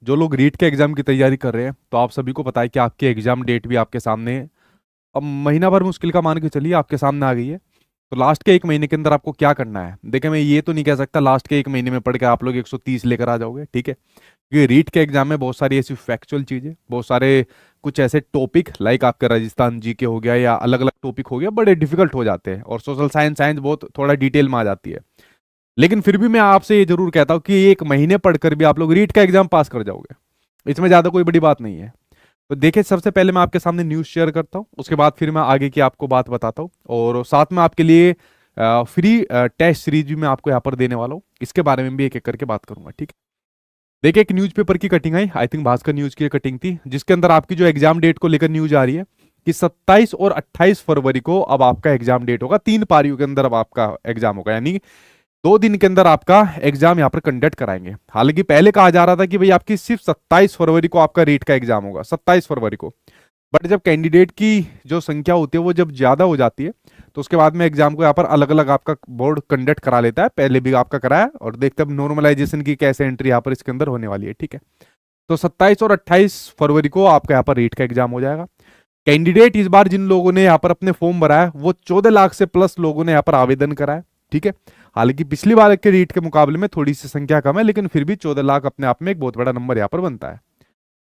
जो लोग रीट के एग्जाम की तैयारी कर रहे हैं, तो आप सभी को पता है कि आपकी एग्जाम डेट भी आपके सामने है। अब महीना भर मुश्किल का मान के चलिए आपके सामने आ गई है। तो लास्ट के एक महीने के अंदर आपको क्या करना है? देखिए, मैं ये तो नहीं कह सकता लास्ट के एक महीने में पढ़ के आप लोग 130 लेकर आ जाओगे, ठीक है, क्योंकि रीट के एग्जाम में बहुत सारी ऐसी फैक्चुअल चीजें, बहुत सारे कुछ ऐसे टॉपिक लाइक आपका राजस्थान जीके हो गया या अलग अलग टॉपिक हो गया, बड़े डिफिकल्ट हो जाते हैं, और सोशल साइंस साइंस बहुत थोड़ा डिटेल में आ जाती है। लेकिन फिर भी मैं आपसे ये जरूर कहता हूँ कि एक महीने पढ़कर भी आप लोग रीट का एग्जाम पास कर जाओगे, इसमें ज्यादा कोई बड़ी बात नहीं है। तो देखिए, सबसे पहले मैं आपके सामने न्यूज़ शेयर करता हूँ, उसके बाद फिर मैं आगे की आपको बात बताता हूँ, और साथ में आपके लिए फ्री टेस्ट सीरीज भी मैं आपको यहाँ पर देने वाला हूँ, इसके बारे में भी एक एक करके बात करूंगा, ठीक है। देखिए, एक न्यूज़पेपर की cutting I think Bhaskar news की कटिंग थी, जिसके अंदर आपकी जो एग्जाम डेट को लेकर न्यूज आ रही है कि 27 और 28 फरवरी को अब आपका एग्जाम डेट होगा, 3 पारियों के अंदर अब आपका एग्जाम होगा, यानी 2 दिन के अंदर आपका एग्जाम यहाँ पर कंडक्ट कराएंगे। हालांकि पहले कहा जा रहा था कि भाई आपकी सिर्फ 27 फरवरी को आपका रीट का एग्जाम होगा, 27 फरवरी को। बट जब कैंडिडेट की जो संख्या होती है वो जब ज्यादा हो जाती है, तो उसके बाद में एग्जाम को यहाँ पर अलग अलग आपका बोर्ड कंडक्ट करा लेता है। पहले भी आपका कराया, और देखते हैं नॉर्मलाइजेशन की कैसे एंट्री यहाँ पर इसके अंदर होने वाली है, ठीक है। तो 27 और 28 फरवरी को आपका यहाँ पर रीट का एग्जाम हो जाएगा। कैंडिडेट इस बार जिन लोगों ने यहाँ पर अपने फॉर्म भरा है वो 14 लाख से प्लस लोगों ने यहाँ पर आवेदन करा है, ठीक है। हालांकि पिछली बार के रीट के मुकाबले में थोड़ी सी संख्या कम है, लेकिन फिर भी 14 लाख अपने आप में एक बहुत बड़ा नंबर यहाँ पर बनता है,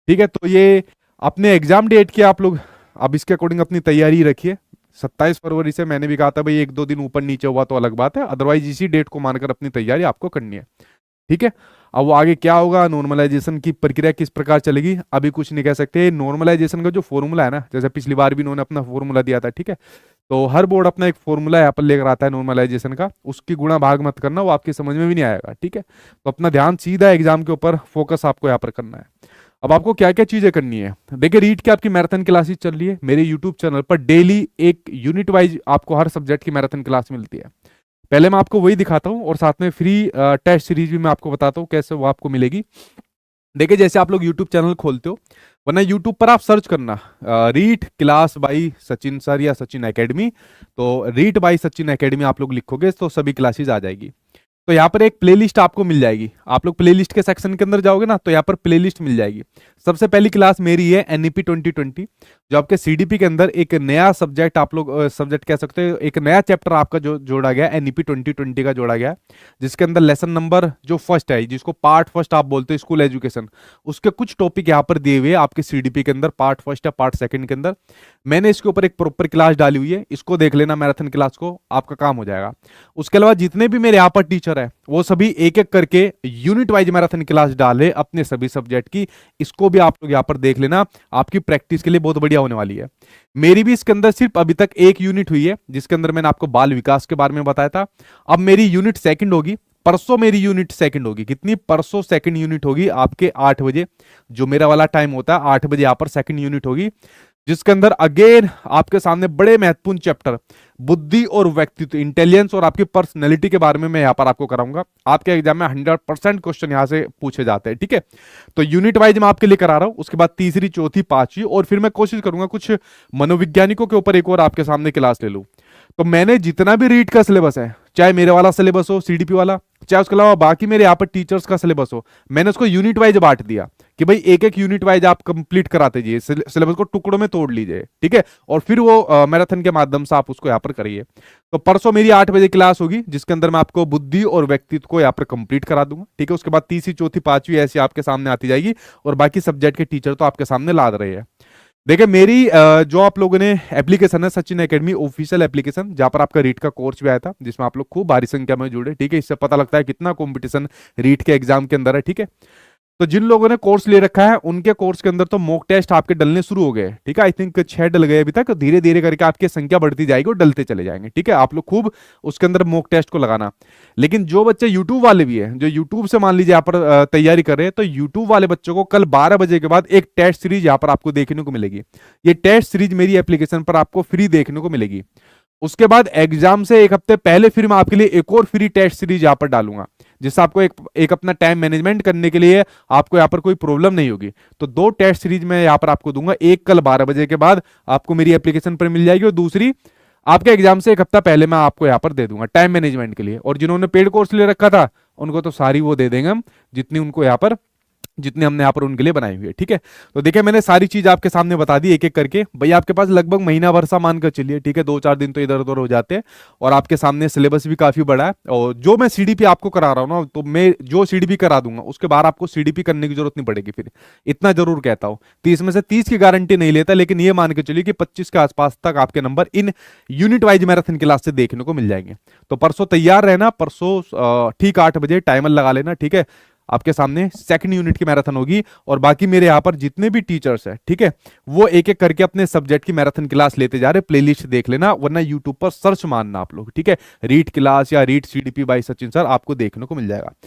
ठीक है। तो ये अपने एग्जाम डेट की आप लोग अब इसके अकॉर्डिंग अपनी तैयारी रखिए। 27 फरवरी से मैंने भी कहा था भाई, 1-2 दिन ऊपर नीचे हुआ तो अलग बात है, अदरवाइज इसी डेट को मानकर अपनी तैयारी आपको करनी है, ठीक है। अब वो आगे क्या होगा, नॉर्मलाइजेशन की प्रक्रिया किस प्रकार चलेगी, अभी कुछ नहीं कह सकते। नॉर्मलाइजेशन का जो फॉर्मूला है ना, जैसे पिछली बार भी इन्होंने अपना फॉर्मूला दिया था, ठीक है, तो हर बोर्ड अपना एक फॉर्मूला यहाँ पर लेकर आता है नॉर्मलाइजेशन का, उसकी गुणा भाग मत करना, वो आपकी समझ में भी नहीं आएगा, ठीक है। तो अपना ध्यान सीधा एग्जाम के ऊपर फोकस आपको यहाँ पर करना है। अब आपको क्या क्या चीजें करनी है, देखिए, रीट की आपकी मैराथन क्लासेस चल रही है मेरे यूट्यूब चैनल पर, डेली एक यूनिट वाइज आपको हर सब्जेक्ट की मैराथन क्लास मिलती है। पहले मैं आपको वही दिखाता हूँ, और साथ में फ्री टेस्ट सीरीज भी मैं आपको बताता हूँ कैसे वो आपको मिलेगी। देखिए, जैसे आप लोग यूट्यूब चैनल खोलते हो, वरना यूट्यूब पर आप सर्च करना REET class by Sachin sir या सचिन एकेडमी, तो रीट बाई सचिन एकेडमी आप लोग लिखोगे तो सभी क्लासेस आ जाएगी। तो यहाँ पर एक प्लेलिस्ट आपको मिल जाएगी, आप लोग प्लेलिस्ट के सेक्शन के अंदर जाओगे ना, तो यहाँ पर प्लेलिस्ट मिल जाएगी। सबसे पहली क्लास मेरी है एनईपी 2020, जो आपके सीडीपी के अंदर एक नया सब्जेक्ट, आप लोग सब्जेक्ट कह सकते हो, एक नया चैप्टर आपका जो जोड़ा गया एनईपी 2020 का जोड़ा गया, जिसके अंदर लेसन नंबर जो फर्स्ट है, जिसको पार्ट फर्स्ट आप बोलते हो, स्कूल एजुकेशन, उसके कुछ टॉपिक यहाँ पर दिए हुए आपके सीडीपी के अंदर, पार्ट फर्स्ट या पार्ट सेकंड के अंदर। मैंने इसके ऊपर एक प्रॉपर क्लास डाली हुई है, इसको देख लेना मैराथन क्लास को, आपका काम हो जाएगा। उसके अलावा जितने भी मेरे यहाँ पर टीचर है, वो सभी एक एक करके यूनिट वाइज मैराथन क्लास डाले अपने सभी सब्जेक्ट की, इसको भी आप लोग यहाँ पर देख लेना, आपकी प्रैक्टिस के लिए बहुत बढ़िया होने वाली है। मेरी भी इसके अंदर सिर्फ अभी तक एक यूनिट हुई है, जिसके अंदर मैंने आपको बाल विकास के बारे में बताया था। अब मेरी यूनिट सेकंड होगी, परसों मेरी यूनिट सेकंड होगी। कितनी? परसों सेकंड यूनिट होगी आपके 8 बजे, जो मेरा वाला टाइम होता है 8 बजे यहाँ पर सेकंड यूनिट होगी, जिसके अंदर अगेन आपके सामने बड़े महत्वपूर्ण चैप्टर बुद्धि और व्यक्तित्व, इंटेलिजेंस और आपकी पर्सनैलिटी के बारे में मैं यहां पर आपको कराऊंगा। आपके एग्जाम में 100% क्वेश्चन यहां से पूछे जाते हैं, ठीक है। तो यूनिट वाइज मैं आपके लिए करा रहा हूं, उसके बाद तीसरी, चौथी, पांचवी, और फिर मैं कोशिश करूंगा कुछ मनोवैज्ञानिकों के ऊपर एक और आपके सामने क्लास ले लूं। तो मैंने जितना भी रीट का सिलेबस है, चाहे मेरे वाला सिलेबस हो सीडीपी वाला, चाहे उसके अलावा बाकी मेरे यहाँ पर टीचर्स का सिलेबस हो, मैंने उसको यूनिट वाइज बांट दिया कि भाई एक एक यूनिट वाइज आप कंप्लीट कराते जाइए, सिलेबस को टुकड़ों में तोड़ लीजिए, ठीक है, और फिर वो मैराथन के माध्यम से आप उसको यहाँ पर करिए। तो परसों मेरी 8 बजे क्लास होगी, जिसके अंदर मैं आपको बुद्धि और व्यक्तित्व को यहाँ पर कंप्लीट करा दूंगा, ठीक है। उसके बाद तीसरी, चौथी, पांचवी ऐसी आपके सामने आती जाएगी, और बाकी सब्जेक्ट के टीचर तो आपके सामने लाद रहे हैं। देखिए, मेरी जो आप लोगों ने एप्लीकेशन है सचिन एकेडमी ऑफिशियल एप्लीकेशन, जहां पर आपका रीट का कोर्स भी आया था, जिसमें आप लोग खूब भारी संख्या में जुड़े, ठीक है। इससे पता लगता है कितना कंपटीशन रीट के एग्जाम के अंदर है, ठीक है। तो जिन लोगों ने कोर्स ले रखा है, उनके कोर्स के अंदर तो मॉक टेस्ट आपके डलने शुरू हो गए, ठीक है। आई थिंक 6 डल गए अभी तक, धीरे धीरे करके आपकी संख्या बढ़ती जाएगी और डलते चले जाएंगे, ठीक है। आप लोग खूब उसके अंदर मॉक टेस्ट को लगाना। लेकिन जो बच्चे यूट्यूब वाले भी हैं, जो यूट्यूब से मान लीजिए यहाँ पर तैयारी कर रहे हैं, तो यूट्यूब वाले बच्चों को कल 12 बजे के बाद एक टेस्ट सीरीज यहाँ पर आपको देखने को मिलेगी। ये टेस्ट सीरीज मेरी एप्लीकेशन पर आपको फ्री देखने को मिलेगी। उसके बाद एग्जाम से एक हफ्ते पहले फिर मैं आपके लिए एक और फ्री टेस्ट सीरीज यहाँ पर डालूंगा, जिससे आपको एक अपना टाइम मैनेजमेंट करने के लिए आपको यहाँ पर कोई प्रॉब्लम नहीं होगी। तो 2 टेस्ट सीरीज मैं यहाँ पर आपको दूंगा, एक कल 12 बजे के बाद आपको मेरी एप्लीकेशन पर मिल जाएगी, और दूसरी आपके एग्जाम से एक हफ्ता पहले मैं आपको यहाँ पर दे दूंगा टाइम मैनेजमेंट के लिए। और जिन्होंने पेड कोर्स ले रखा था, उनको तो सारी वो दे देंगे हम, जितनी उनको यहाँ पर जितने हमने यहाँ पर उनके लिए बनाई हुई है। ठीक है, तो देखिए मैंने सारी चीज आपके सामने बता दी एक एक करके। भाई आपके पास लगभग महीना भर सा मान कर चलिए, ठीक है, 2-4 दिन तो इधर उधर हो जाते हैं। और आपके सामने सिलेबस भी काफी बड़ा है, और जो मैं सीडीपी आपको करा रहा हूँ ना, तो मैं जो सीडीपी करा दूंगा उसके बाद आपको सीडीपी करने की जरूरत नहीं पड़ेगी फिर। इतना जरूर कहता हूँ। 30 में से 30 की गारंटी नहीं लेता, लेकिन ये मान के चलिए कि 25 के आसपास तक आपके number in unit wise marathon class से देखने को मिल जाएंगे। तो परसों तैयार रहना, परसों ठीक 8 बजे टाइमर लगा लेना, ठीक है। आपके सामने सेकंड यूनिट की मैराथन होगी, और बाकी मेरे यहाँ पर जितने भी टीचर्स हैं, ठीक है, वो एक एक करके अपने सब्जेक्ट की मैराथन क्लास लेते जा रहे। प्लेलिस्ट देख लेना, वरना यूट्यूब पर सर्च मारना आप लोग, ठीक है, रीट क्लास या REET CDP by Sachin sir, आपको देखने को मिल जाएगा।